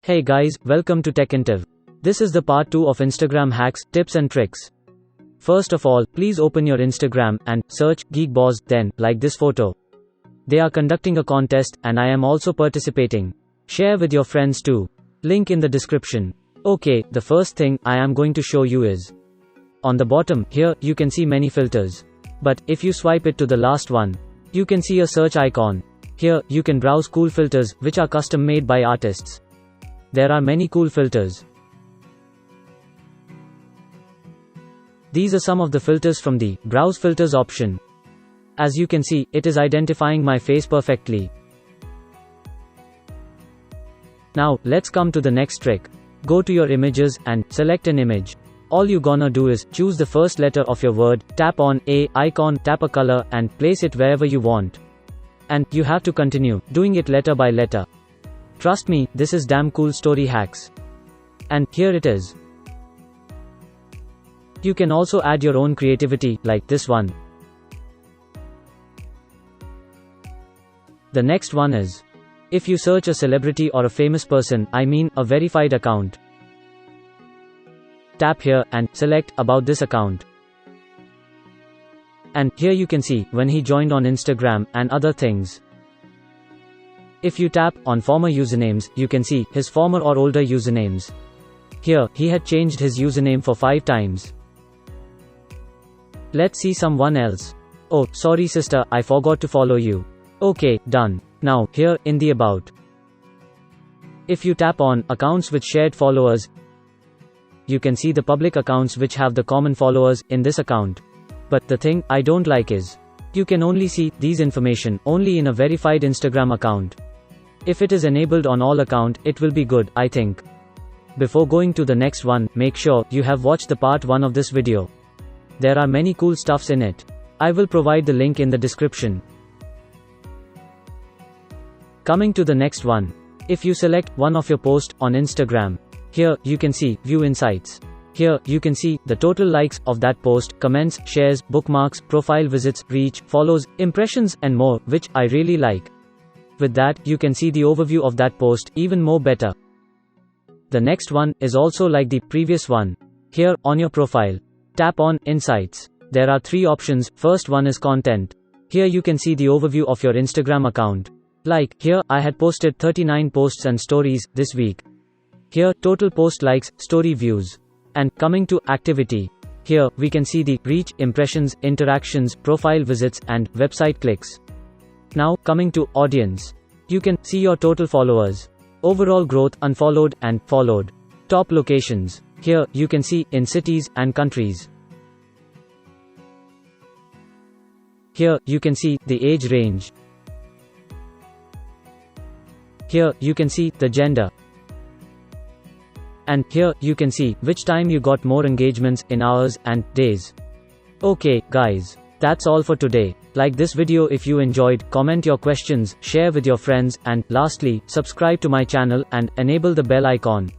Hey guys, welcome to TechIntiv. This is the part 2 of Instagram hacks, tips and tricks. First of all, please open your Instagram and search Geekboss, then like this photo. They are conducting a contest and I am also participating. Share with your friends too. Link in the description. Okay, the first thing I am going to show you is on the bottom here you can see many filters. But if you swipe it to the last one, you can see a search icon. Here you can browse cool filters which are custom made by artists. There are many cool filters. These are some of the filters from the Browse Filters option. As you can see, it is identifying my face perfectly. Now, let's come to the next trick. Go to your images and select an image. All you gonna do is choose the first letter of your word, tap on a icon, tap a color and place it wherever you want. And you have to continue doing it letter by letter. Trust me, this is damn cool story hacks. And here it is. You can also add your own creativity, like this one. The next one is, if you search a celebrity or a famous person, I mean a verified account. Tap here and select about this account. And here you can see when he joined on Instagram and other things. If you tap on former usernames, you can see his former or older usernames. Here, he had changed his username for 5 times. Let's see someone else. Oh, sorry sister, I forgot to follow you. Okay, done. Now, here, in the About. If you tap on Accounts with shared followers, you can see the public accounts which have the common followers in this account. But the thing I don't like is, you can only see these information only in a verified Instagram account. If it is enabled on all account, it will be good, I think. Before going to the next one, make sure you have watched the part 1 of this video. There are many cool stuffs in it. I will provide the link in the description. Coming to the next one. If you select one of your posts on Instagram, here you can see View Insights. Here you can see the total likes of that post, comments, shares, bookmarks, profile visits, reach, follows, impressions and more, which I really like. With that, you can see the overview of that post even more better. The next one is also like the previous one. Here, on your profile, tap on Insights. There are 3 options. First one is Content. Here you can see the overview of your Instagram account. Like, here, I had posted 39 posts and stories this week. Here, total post likes, story views. And coming to Activity. Here, we can see the reach, impressions, interactions, profile visits, and website clicks. Now, coming to Audience. You can see your total followers, overall growth, unfollowed, and followed. Top locations. Here, you can see in cities and countries. Here, you can see the age range. Here, you can see the gender. And here, you can see which time you got more engagements in hours and days. Okay, guys. That's all for today. Like this video if you enjoyed, comment your questions, share with your friends, and lastly, subscribe to my channel and enable the bell icon.